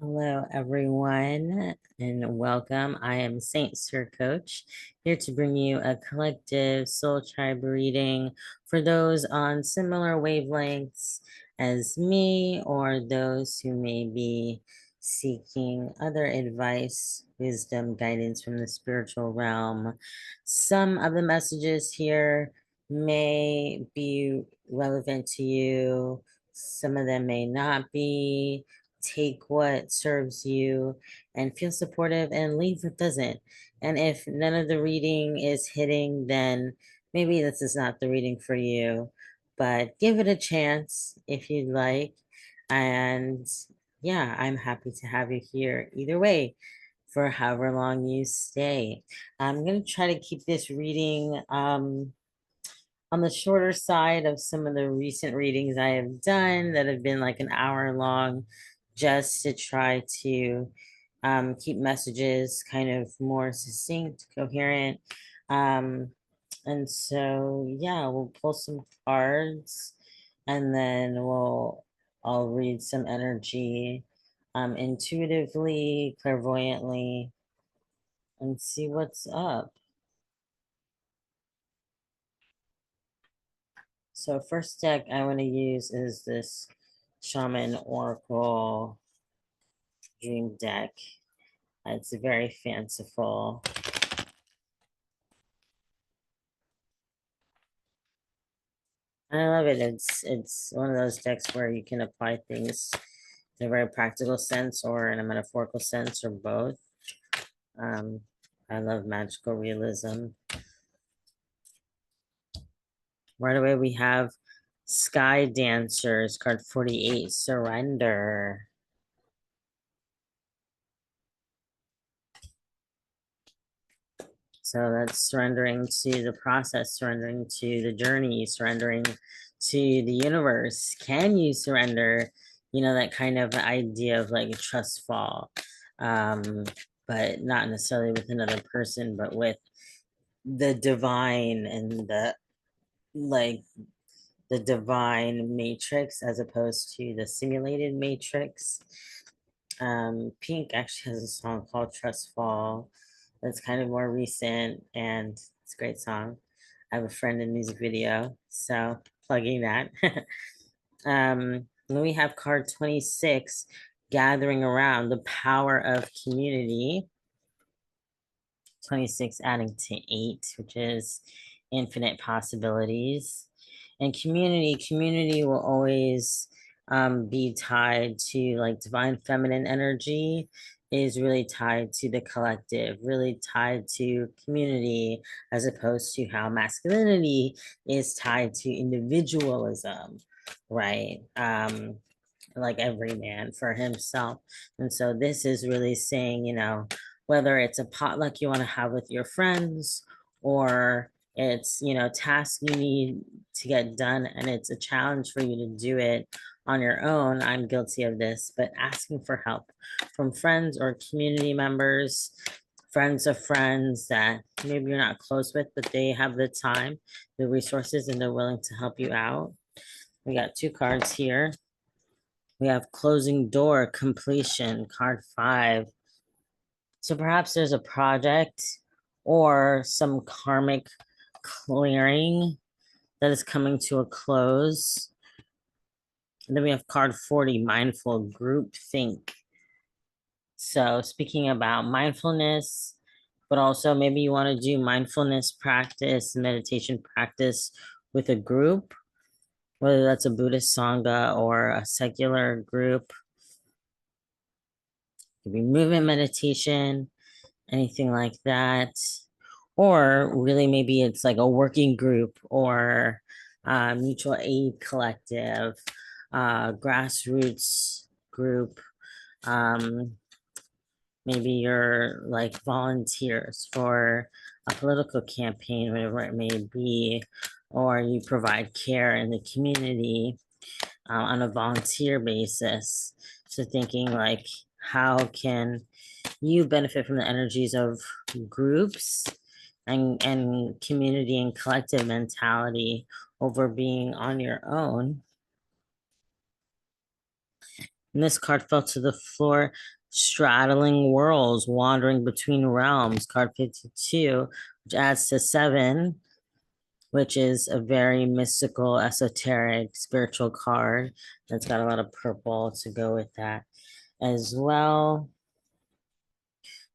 Hello, everyone, and welcome. I am Saint Sir Coach, here to bring you a collective soul tribe reading for those on similar wavelengths as me, or those who may be seeking other advice, wisdom, guidance from the spiritual realm. Some of the messages here may be relevant to you, some of them may not be. Take what serves you and feel supportive and leave what doesn't. And if none of the reading is hitting, then maybe this is not the reading for you, but give it a chance if you'd like. And yeah, I'm happy to have you here either way for however long you stay. I'm going to try to keep this reading on the shorter side of some of the recent readings I have done that have been like an hour long, just to try to keep messages kind of more succinct, coherent. Um, and so, yeah, we'll pull some cards and then I'll read some energy intuitively, clairvoyantly, and see what's up. So first deck I want to use is this Shaman Oracle Dream deck. It's very fanciful. I love it. It's one of those decks where you can apply things in a very practical sense or in a metaphorical sense or both. Um, I love magical realism. Right away we have Sky Dancers, card 48, Surrender. So that's surrendering to the process, surrendering to the journey, surrendering to the universe. Can you surrender? You know, that kind of idea of like a trust fall, um, but not necessarily with another person, but with the divine and like the divine matrix as opposed to the simulated matrix. Pink actually has a song called Trust Fall that's kind of more recent and it's a great song. I have a friend in music video, so plugging that. Then we have card 26, Gathering Around, the power of community. 26 adding to 8, which is infinite possibilities. And community will always be tied to like divine feminine energy, is really tied to the collective, really tied to community, as opposed to how masculinity is tied to individualism, right? Like every man for himself. And so this is really saying, you know, whether it's a potluck you want to have with your friends or it's, you know, tasks you need to get done and it's a challenge for you to do it on your own. I'm guilty of this, but asking for help from friends or community members, friends of friends that maybe you're not close with, but they have the time, the resources, and they're willing to help you out. We got two cards here. We have closing door, completion, card 5. So perhaps there's a project or some karmic clearing that is coming to a close. And then we have card 40, mindful group think. So speaking about mindfulness, but also maybe you want to do mindfulness practice, meditation practice with a group, whether that's a Buddhist Sangha or a secular group. It could be movement meditation, anything like that. Or really, maybe it's like a working group or mutual aid collective, grassroots group. Um, Maybe you're like volunteers for a political campaign, whatever it may be, or you provide care in the community on a volunteer basis. So thinking like, how can you benefit from the energies of groups and community and collective mentality over being on your own? And this card fell to the floor, straddling worlds, wandering between realms. Card 52, which adds to 7, which is a very mystical, esoteric, spiritual card. That's got a lot of purple to go with that as well.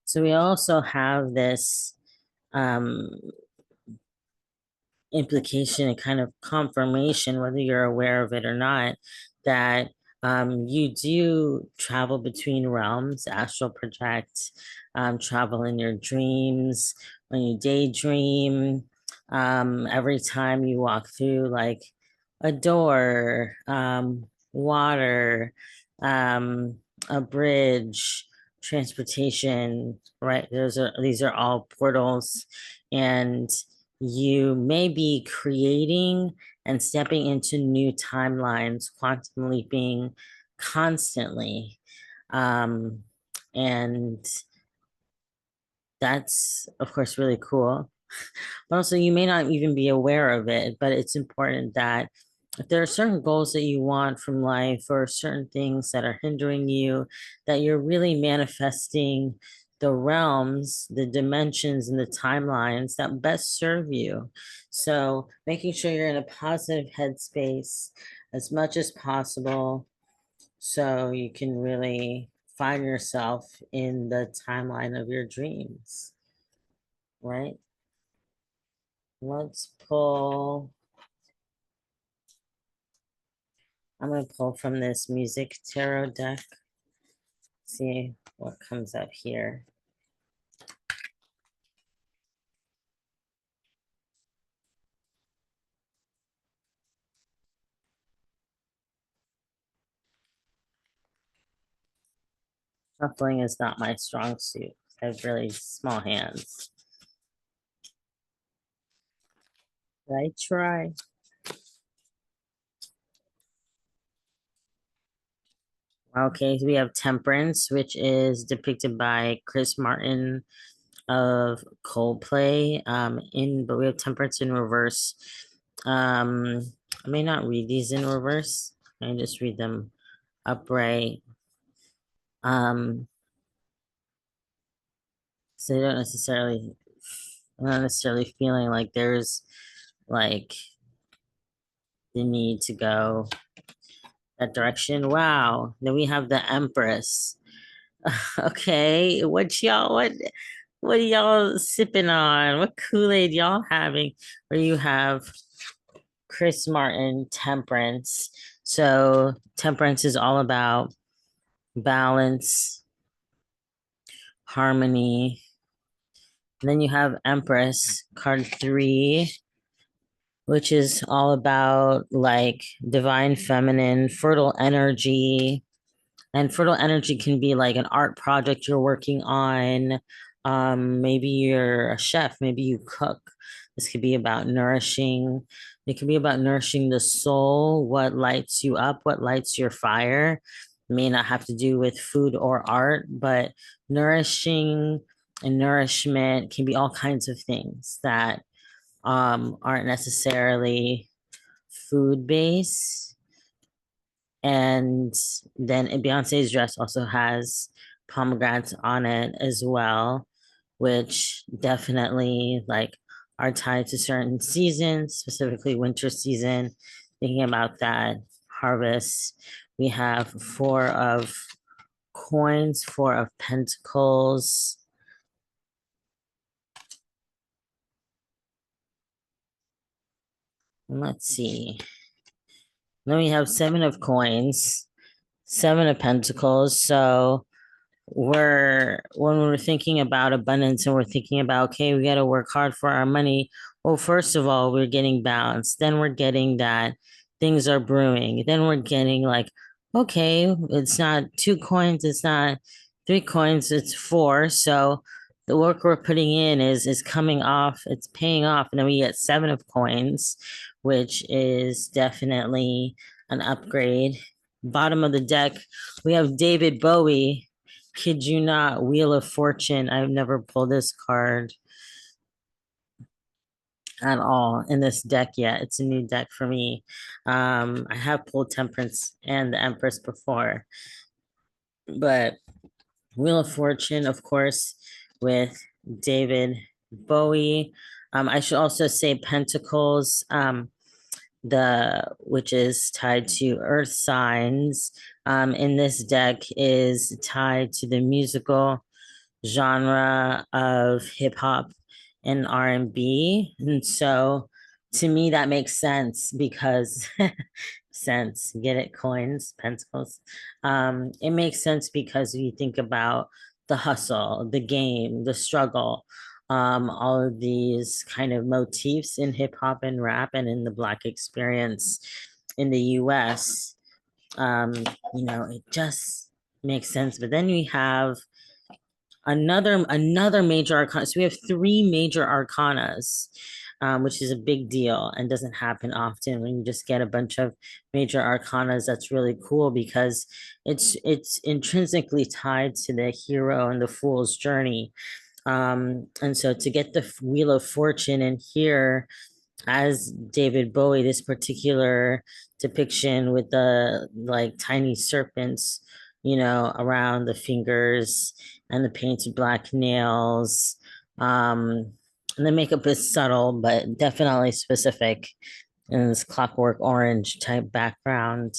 So we also have this um, implication and kind of confirmation, whether you're aware of it or not, that you do travel between realms, astral project, travel in your dreams, when you daydream, every time you walk through like a door, water, um, a bridge, transportation, right? These are all portals, and you may be creating and stepping into new timelines, quantum leaping constantly. Um, and that's, of course, really cool. But also, you may not even be aware of it, but it's important that if there are certain goals that you want from life or certain things that are hindering you, that you're really manifesting the realms, the dimensions, and the timelines that best serve you. So, making sure you're in a positive headspace as much as possible so you can really find yourself in the timeline of your dreams, right? Let's pull. I'm going to pull from this music tarot deck, see what comes up here. Shuffling is not my strong suit. I have really small hands. I try. Okay, so we have Temperance, which is depicted by Chris Martin of Coldplay. But we have Temperance in reverse. Um, I may not read these in reverse. I just read them upright. Um, so they don't necessarily, I'm not necessarily feeling like there's like the need to go that direction. Wow. Then we have the Empress. Okay, what are y'all sipping on? What Kool-Aid y'all having? Where you have Chris Martin, Temperance. So Temperance is all about balance, harmony. And then you have Empress, card 3, which is all about like divine feminine, fertile energy. And fertile energy can be like an art project you're working on. Maybe you're a chef, maybe you cook. This could be about nourishing. It could be about nourishing the soul, what lights you up, what lights your fire. It may not have to do with food or art, but nourishing and nourishment can be all kinds of things that aren't necessarily food based. And then Beyonce's dress also has pomegranates on it as well, which definitely like are tied to certain seasons, specifically winter season. Thinking about that harvest, we have 4 of coins, 4 of pentacles. And let's see. Then we have 7 of coins, 7 of pentacles. So when we're thinking about abundance and we're thinking about, okay, we got to work hard for our money. Well, first of all, we're getting balanced. Then we're getting that things are brewing. Then we're getting like, okay, it's not 2 coins, it's not 3 coins, it's 4. So the work we're putting in is coming off, it's paying off. And then we get 7 of coins, which is definitely an upgrade. Bottom of the deck, we have David Bowie. Kid you not, Wheel of Fortune. I've never pulled this card at all in this deck yet. It's a new deck for me. I have pulled Temperance and the Empress before. But Wheel of Fortune, of course, with David Bowie. I should also say Pentacles, the which is tied to earth signs. In this deck is tied to the musical genre of hip hop and R&B. And so to me that makes sense because sense, get it, coins, pentacles. It makes sense because you think about the hustle, the game, the struggle, all of these kind of motifs in hip hop and rap and in the Black experience in the US. Um, it just makes sense. But then we have another major arcana. So we have three major arcanas, which is a big deal and doesn't happen often when you just get a bunch of major arcanas. That's really cool because it's intrinsically tied to the hero and the fool's journey. And so to get the Wheel of Fortune in here as David Bowie, this particular depiction with the like tiny serpents, around the fingers and the painted black nails. And the makeup is subtle, but definitely specific in this clockwork orange type background.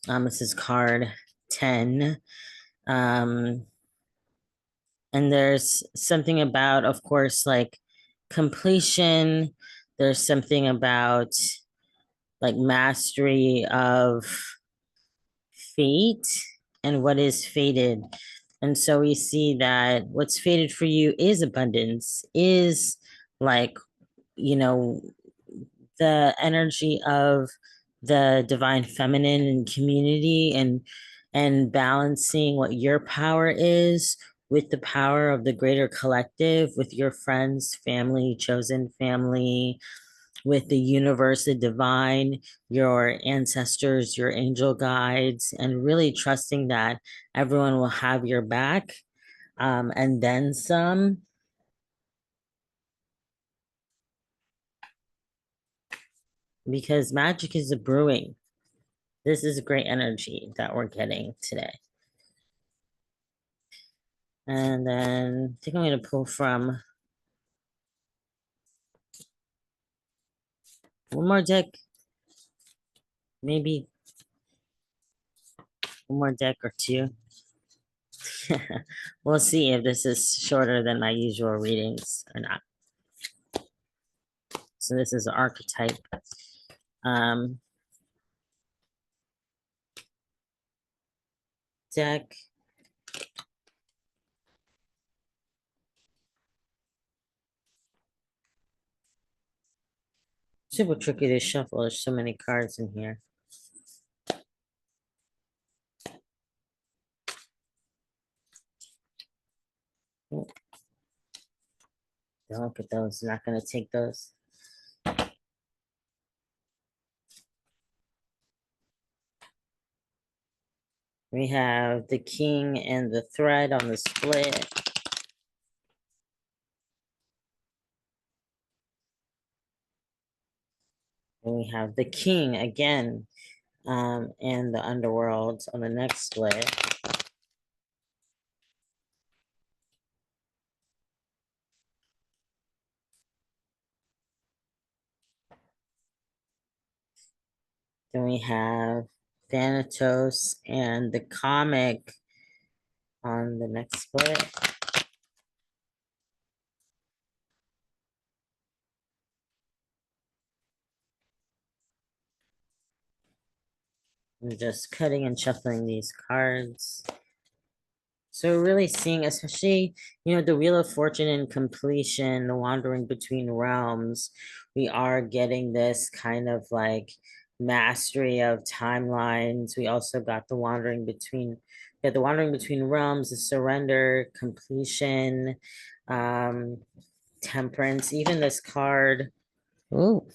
This is card 10. Um, and there's something about, of course, like completion. There's something about like mastery of fate and what is fated. And so we see that what's fated for you is abundance, is like, you know, the energy of the divine feminine and community and balancing what your power is with the power of the greater collective, with your friends, family, chosen family, with the universe, the divine, your ancestors, your angel guides, and really trusting that everyone will have your back, and then some. Because magic is a brewing. This is great energy that we're getting today. And then I think I'm going to pull from one more deck, maybe one more deck or two. We'll see if this is shorter than my usual readings or not. So this is archetype. Um, Deck. Super tricky to shuffle. There's so many cards in here. Oh, don't look at those. I'm not going to take those. We have the king and the thread on the split. And we have the king again, and the underworld on the next split. Then we have Thanatos and the comic on the next split. I'm just cutting and shuffling these cards. So we're really seeing, especially, the Wheel of Fortune and completion, the wandering between realms, we are getting this kind of like mastery of timelines. We also got the wandering between realms, the surrender, completion, um, temperance, even this card. Ooh,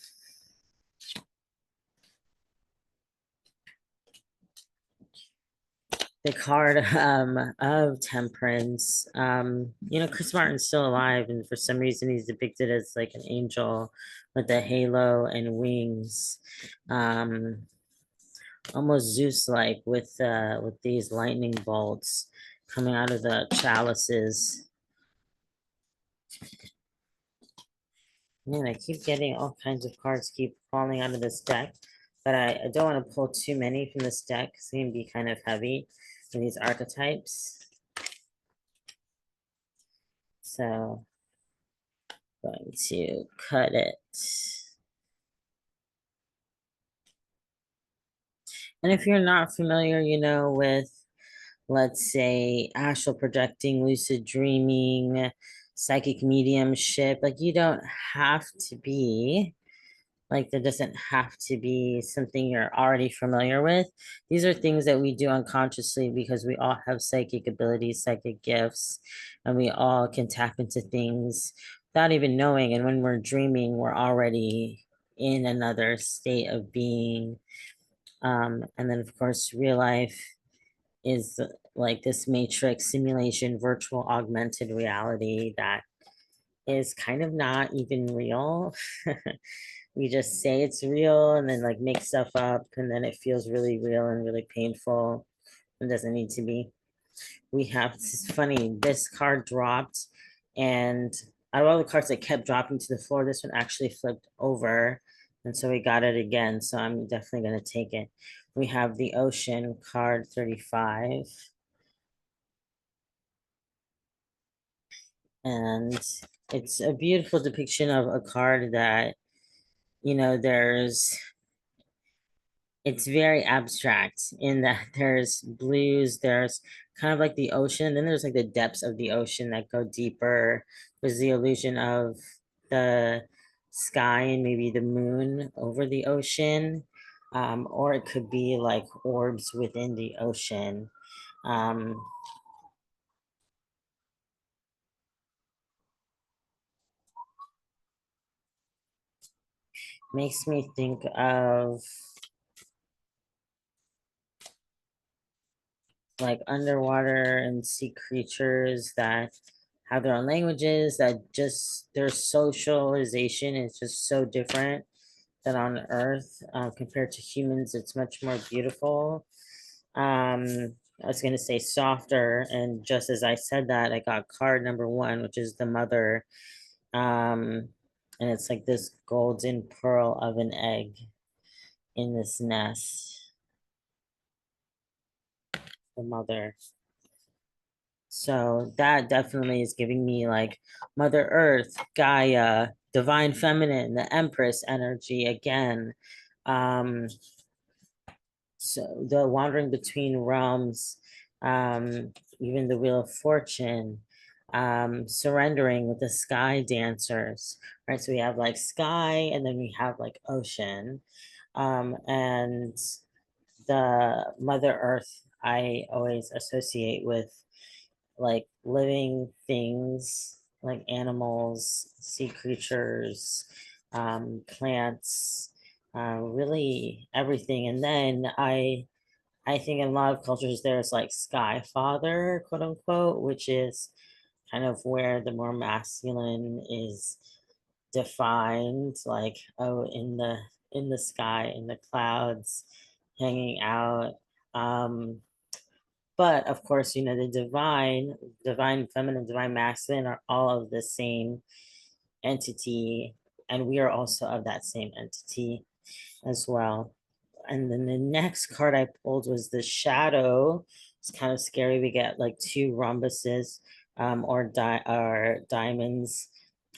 the card of temperance. Chris Martin's still alive, and for some reason he's depicted as like an angel with a halo and wings. um almost Zeus-like with these lightning bolts coming out of the chalices. Man, I keep getting all kinds of cards keep falling out of this deck, but I don't want to pull too many from this deck because they can be kind of heavy for these archetypes. So going to cut it. And if you're not familiar, with, let's say, astral projecting, lucid dreaming, psychic mediumship, like you don't have to be, like there doesn't have to be something you're already familiar with. These are things that we do unconsciously because we all have psychic abilities, psychic gifts, and we all can tap into things without even knowing. And when we're dreaming, we're already in another state of being. And then, of course, real life is like this matrix simulation, virtual augmented reality that is kind of not even real. We just say it's real and then like make stuff up, and then it feels really real and really painful. It doesn't need to be. We have, it's funny, this card dropped, and out of all the cards that kept dropping to the floor, this one actually flipped over. And so we got it again. So I'm definitely going to take it. We have the Ocean card 35. And it's a beautiful depiction of a card that, there's, it's very abstract in that there's blues, there's kind of like the ocean, then there's like the depths of the ocean that go deeper. There's the illusion of the sky and maybe the moon over the ocean, or it could be like orbs within the ocean. Um, Makes me think of like underwater and sea creatures that have their own languages, that just their socialization is just so different than on Earth, compared to humans. It's much more beautiful. I was going to say softer, and just as I said that, I got card number one, which is the mother. Um, and it's like this golden pearl of an egg in this nest, the mother. So that definitely is giving me like Mother Earth, Gaia, Divine Feminine, the Empress energy again. Um, so the wandering between realms, even the Wheel of Fortune, surrendering with the sky dancers, right? So we have like sky and then we have like ocean. And the Mother Earth, I always associate with like living things, like animals, sea creatures, plants, really everything. And then I think in a lot of cultures there's like sky father, quote unquote, which is kind of where the more masculine is defined, like, oh, in the sky, in the clouds, hanging out. Um, but of course, the divine feminine, divine masculine are all of the same entity, and we are also of that same entity as well. And then the next card I pulled was the shadow. It's kind of scary. We get like two rhombuses, or diamonds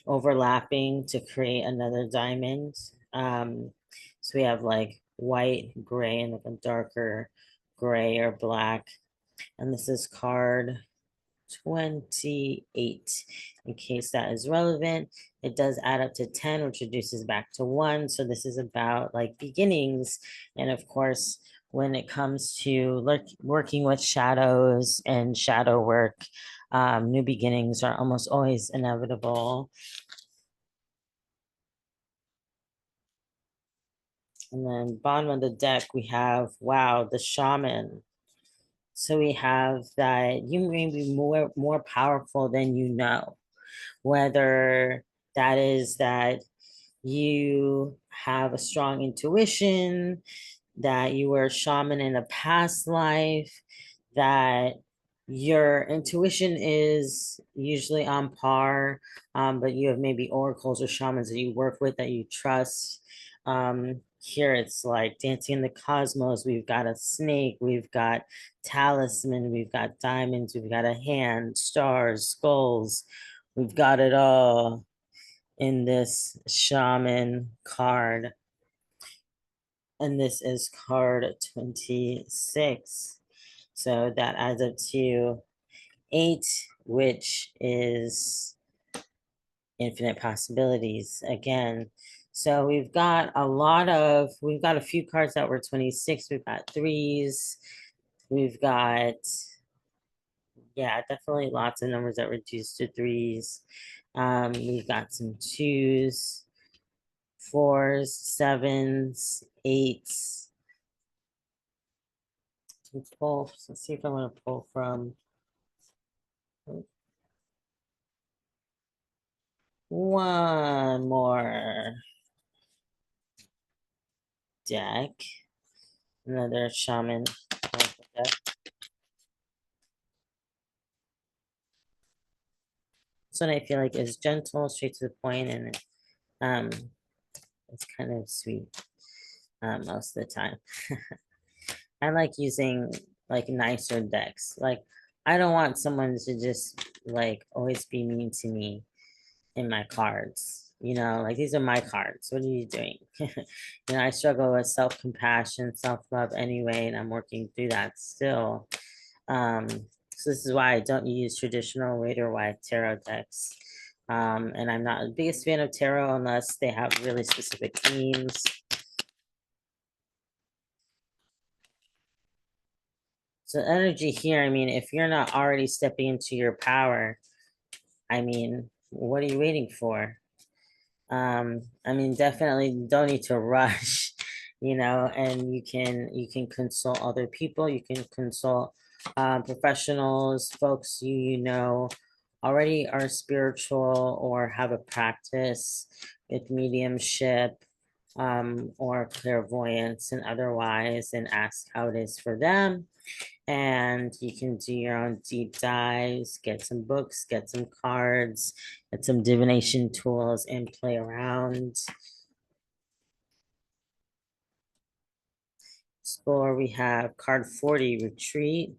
overlapping to create another diamond. So we have like white, gray, and like a darker gray or black. And this is card 28, in case that is relevant. It does add up to 10, which reduces back to 1. So this is about like beginnings. And of course, when it comes to working with shadows and shadow work, new beginnings are almost always inevitable. And then bottom of the deck, we have, wow, the shaman. So we have that you may be more powerful than you know, whether that is that you have a strong intuition, that you were a shaman in a past life, that your intuition is usually on par, but you have maybe oracles or shamans that you work with that you trust. Here it's like dancing in the cosmos. We've got a snake, we've got talisman, we've got diamonds, we've got a hand, stars, skulls. We've got it all in this shaman card. And this is card 26. So that adds up to 8, which is infinite possibilities again. So we've got a few cards that were 26. We've got threes. We've got, yeah, definitely lots of numbers that reduce to threes. We've got some twos, fours, sevens, eights. Let's see if I want to pull from one more deck. Another shaman. This one I feel like is gentle, straight to the point, and um, it's kind of sweet most of the time. I like using like nicer decks. Like I don't want someone to just like always be mean to me in my cards. Like these are my cards. What are you doing? I struggle with self-compassion, self-love anyway, and I'm working through that still. So this is why I don't use traditional Waiter White tarot decks. And I'm not the biggest fan of tarot unless they have really specific themes. So energy here, I mean, if you're not already stepping into your power, I mean, what are you waiting for? I mean, definitely don't need to rush, and you can consult other people, you can consult professionals, folks already are spiritual or have a practice with mediumship or clairvoyance and otherwise, and ask how it is for them. And you can do your own deep dives, get some books, get some cards, get some divination tools, and play around. Score, we have card 40, Retreat.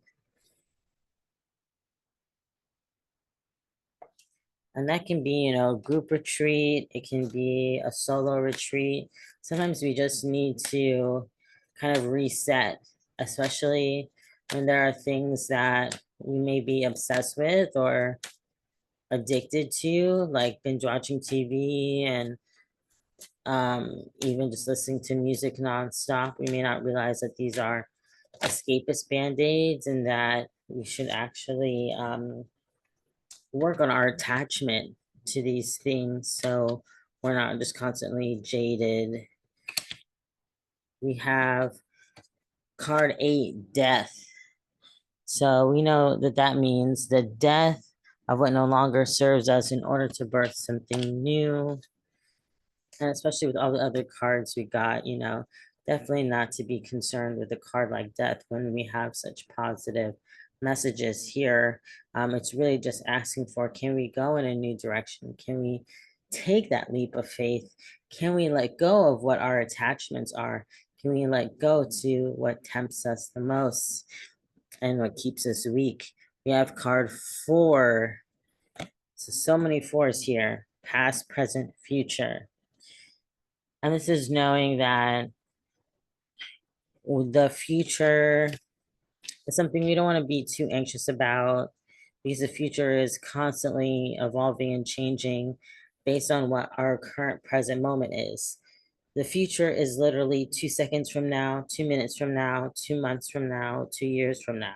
And that can be, group retreat. It can be a solo retreat. Sometimes we just need to kind of reset, especially when there are things that we may be obsessed with or addicted to, like binge watching TV and even just listening to music nonstop. We may not realize that these are escapist band-aids and that we should actually work on our attachment to these things so we're not just constantly jaded. We have card 8, Death. So we know that that means the death of what no longer serves us in order to birth something new. And especially with all the other cards we got, definitely not to be concerned with a card like death when we have such positive messages here. It's really just asking for, can we go in a new direction? Can we take that leap of faith? Can we let go of what our attachments are? Can we let go to what tempts us the most and what keeps us weak? We have card 4. So many fours here: past, present, future. And this is knowing that the future is something we don't want to be too anxious about, because the future is constantly evolving and changing based on what our current present moment is. The future is literally 2 seconds from now, 2 minutes from now, 2 months from now, 2 years from now,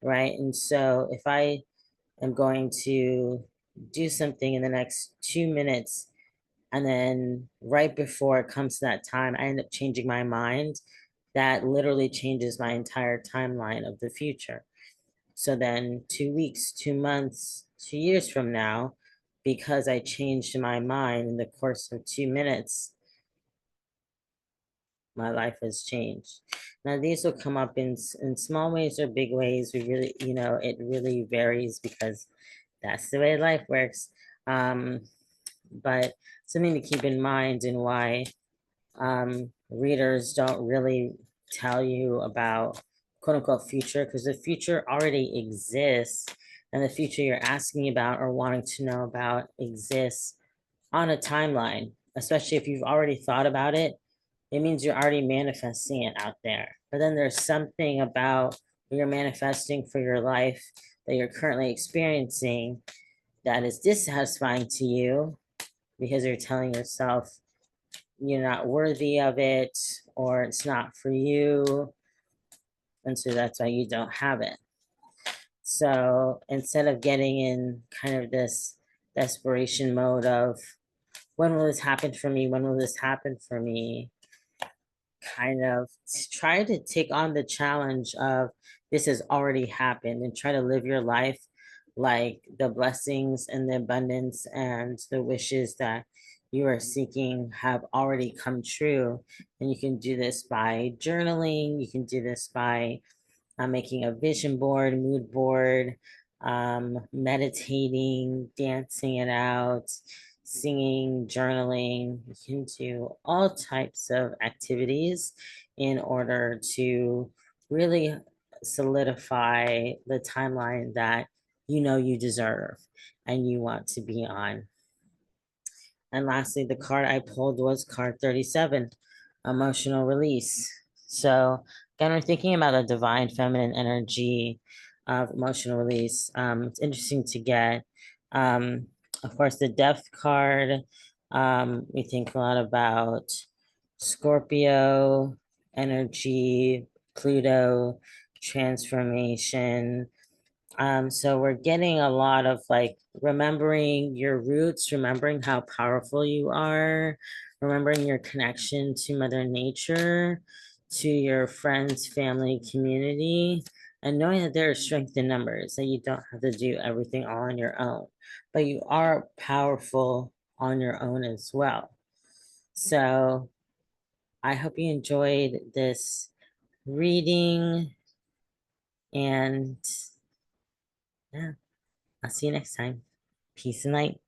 right? And so if I am going to do something in the next 2 minutes, and then right before it comes to that time, I end up changing my mind, that literally changes my entire timeline of the future. So then 2 weeks, 2 months, 2 years from now, because I changed my mind in the course of 2 minutes, My life has changed. Now, these will come up in small ways or big ways. We really, it really varies because that's the way life works. Um, but something to keep in mind and why readers don't really tell you about quote unquote future, because the future already exists, and the future you're asking about or wanting to know about exists on a timeline, especially if you've already thought about it. It means you're already manifesting it out there. But then there's something about what you're manifesting for your life that you're currently experiencing that is dissatisfying to you because you're telling yourself you're not worthy of it or it's not for you. And so that's why you don't have it. So instead of getting in kind of this desperation mode of when will this happen for me? When will this happen for me? Kind of try to take on the challenge of this has already happened and try to live your life like the blessings and the abundance and the wishes that you are seeking have already come true. And you can do this by journaling, you can do this by making a vision board, mood board, meditating, dancing it out, singing, journaling. You can do all types of activities in order to really solidify the timeline that you know you deserve and you want to be on. And lastly, the card I pulled was card 37, emotional release. So again, we're thinking about the divine feminine energy of emotional release. It's interesting to get, of course, the death card. We think a lot about Scorpio energy, Pluto, transformation, so we're getting a lot of like remembering your roots, remembering how powerful you are, remembering your connection to Mother Nature, to your friends, family, community, and knowing that there is strength in numbers, that you don't have to do everything all on your own, but you are powerful on your own as well. So I hope you enjoyed this reading, and yeah, I'll see you next time. Peace and light.